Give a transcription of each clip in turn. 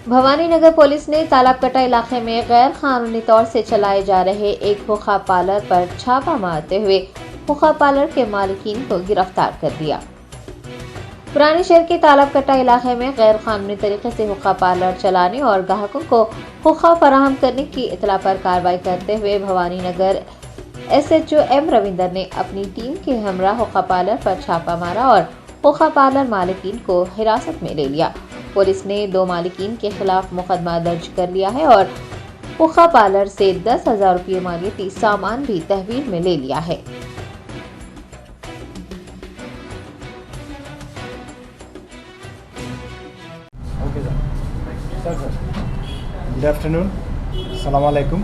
Bhavani Nagar police ने तालाबकटा इलाके में गैर कानूनी तौर से चलाए जा रहे एक हुक्का पार्लर पर छापा मारते हुए हुक्का पार्लर के मालिकीन को गिरफ्तार कर दिया। पुराने शहर के तालाबकटा इलाके में गैर कानूनी तरीके से हुक्का पार्लर चलाने और ग्राहकों को हुक्का फराहम करने की इतला पर कार्रवाई करते हुए भवानी नगर SHO M रविंदर ने अपनी टीम के हमरा हुक्का पार्लर पर छापा मारा और हुक्का पार्लर मालिकीन को हिरासत में ले लिया। पुलिस ने 2 मालिकीन के खिलाफ मुकदमा दर्ज कर लिया है और हुक्का पार्लर से 10,000 रुपये मालियती सामान भी तहवील में ले लिया है। Okay sir. गुड आफ्टरनून, अस्सलाम वालेकुम।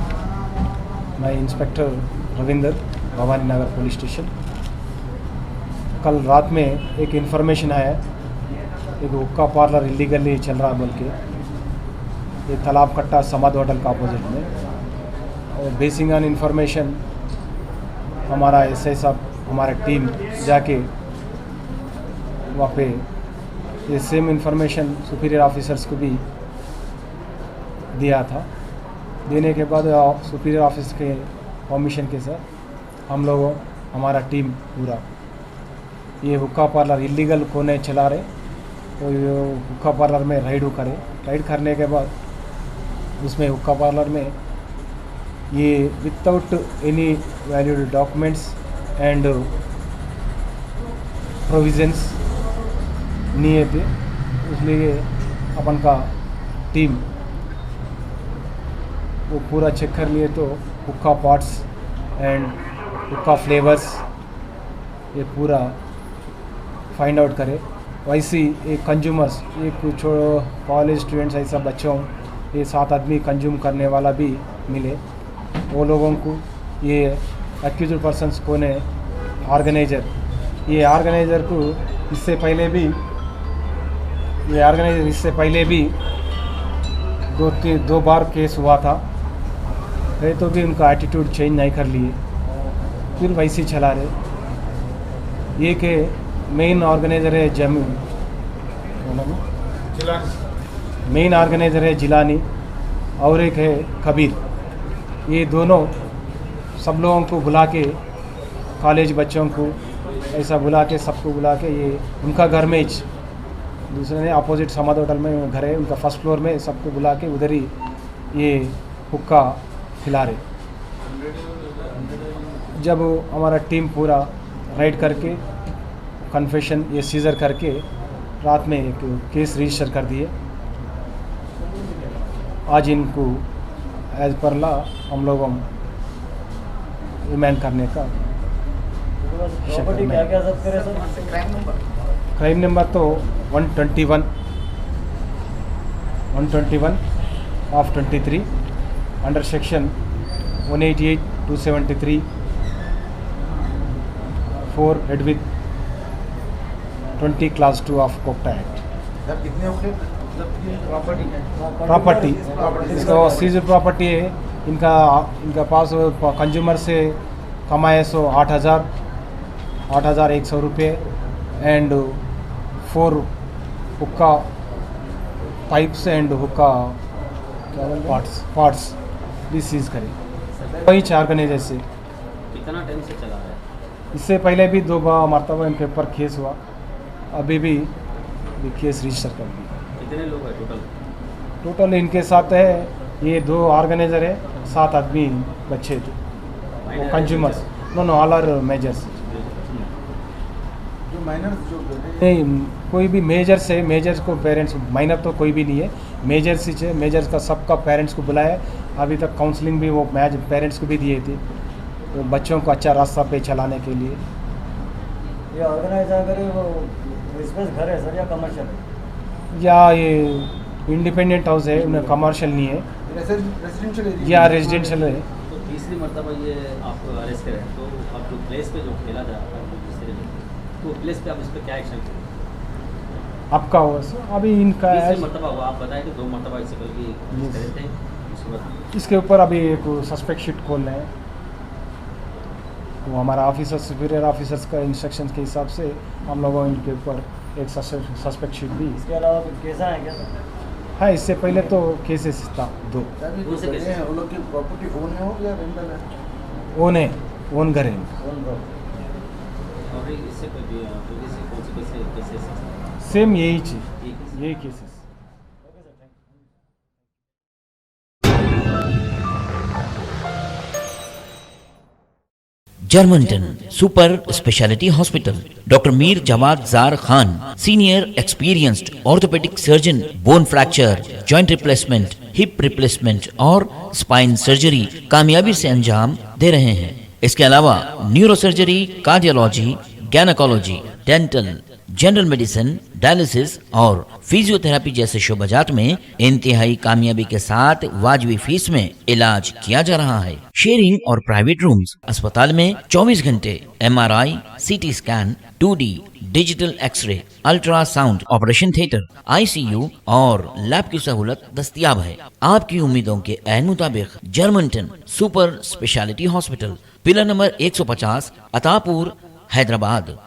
मैं inspector Ravinder, Bhavani Nagar police station. कल रात में एक इन्फॉर्मेशन आया, एक हुक्का पार्लर इलीगली चल रहा बोल के, ये तालाबकट्टा समाद होटल का अपोजिट में। और बेसिंग ऑन इन्फॉर्मेशन हमारा SI साहब, हमारा टीम जाके वहाँ पे ये सेम इन्फॉर्मेशन सुपीरियर ऑफिसर्स को भी दिया था। देने के बाद सुपीरियर ऑफिस के परमिशन के साथ हम लोगों, हमारा टीम पूरा ये हुक्का पार्लर इलीगल कोने चला रहे, तो ये हुक्का पार्लर में राइड करने के बाद उसमें हुक्का पार्लर में ये without any valued documents and provisions नहीं थे, इसलिए अपन का टीम वो पूरा चेक कर लिए। तो हुक्का पॉट्स एंड हुक्का फ्लेवर्स ये पूरा फाइंड आउट करे। वैसे एक कंज्यूमर्स, ये कुछ कॉलेज स्टूडेंट्स ऐसा बच्चों, ये 7 आदमी कंज्यूम करने वाला भी मिले। वो लोगों को ये एक्यूज्ड पर्सन्स को ने ऑर्गेनाइज़र को इससे पहले भी 2 बार केस हुआ था, तो भी उनका एटीट्यूड चेंज नहीं कर लिए, फिर वैसे ही चला रहे। ये के मेन ऑर्गेनाइज़र है मेन ऑर्गेनाइज़र है जिलानी और एक है कबीर। ये दोनों सब लोगों को बुला के, कॉलेज बच्चों को ऐसा बुला के, सबको बुला के, ये उनका घर में दूसरे ने अपोजिट समाद होटल में घर है उनका, फर्स्ट फ्लोर में सबको बुला के उधर ही ये हुक्का खिला रहे। जब हमारा टीम पूरा राइड करके कन्फेशन ये सीजर करके रात में एक केस रजिस्टर कर दिए। आज इनको एज पर लॉ हम लोगों रिमांड करने का क्राइम नंबर तो 121 of 23 under section 188, 273, 4 head with 20 class 2 of कोक्टा एक्ट। प्रॉपर्टी इसका सीजर प्रॉपर्टी है। इनका पास कंज्यूमर से कमाए 8,100 रुपये एंड 4 हुक्का पाइप्स एंड हुक्का पार्ट्स भी सीज करें। वही 4 ऑर्गेनाइजर से कितना टाइम से चला रहा है? इससे पहले भी 2 मरतबा इनके ऊपर केस हुआ, अभी भी केस रजिस्टर कर दिया। कितने लोग हैं टोटल इनके साथ है, ये 2 ऑर्गेनाइजर है, 7 आदमी बच्चे थे, वो consumers no all are majors. नहीं, कोई भी मेजर से, मेजर्स को पेरेंट्स, माइनर तो कोई भी नहीं है, मेजर्स ही है। मेजर्स का सबका पेरेंट्स को बुलाया। अभी तक काउंसलिंग भी वो पेरेंट्स को भी दिए थे, तो बच्चों को अच्छा रास्ता पे चलाने के लिए। ये ऑर्गेनाइजर वो बिजनेस घर है सर या कमर्शियल है? या ये इंडिपेंडेंट हाउस है, उन्हें कमर्शियल नहीं है, रेजिडेंशियल या रेजिडेंशियल है। तो तीसरी मरतबा ये आपको अरेस्ट करें, तो अब जो प्लेस पे जो खेला जा रहा है, तो प्लेस पे आप इस पर क्या एक्शन करें? आपका हुआ अभी इनका तीसरी मरतबा हुआ, आप बताएं कि 2 मरतबा इससे पहले भी करे थे, उसके बाद इसके ऊपर अभी एक सस्पेक्ट शीट खोल रहे हैं। तो हमारा ऑफिसर, सुपीरियर ऑफिसर्स का इंस्ट्रक्शन के हिसाब से हम लोगों इनके ऊपर एक सस्पेक्ट शीट भी। इसके अलावा कुछ केसा है क्या? हाँ, इससे पहले तो केसेस था 2। उनसे कैसे? वो लोग की प्रॉपर्टी ओन है हो या रेंटल है? ओन है, ओन घर है। Own property. और इससे कोई भी पुलिस से कौन से केसेस सेम यही चीज़, यही cases. Germantown super speciality hospital, doctor Mir Jawad Zar Khan, senior experienced orthopaedic surgeon, bone fracture, joint replacement, hip replacement और स्पाइन सर्जरी कामयाबी से अंजाम दे रहे हैं। इसके अलावा neuro surgery, cardiology, gynaecology, dental, general medicine, dialysis और फिजियोथेरेपी जैसे शोबाजात में इंतहाई कामयाबी के साथ वाजबी फीस में इलाज किया जा रहा है। शेयरिंग और प्राइवेट रूम्स, अस्पताल में 24 घंटे MRI, CT scan, 2D digital x-ray, ultrasound, operation theatre, ICU और लैब की सहूलत दस्तयाब है। आपकी उम्मीदों के ऐन मुताबिक Germanten super speciality hospital, pillar number 150, Attapur, Hyderabad.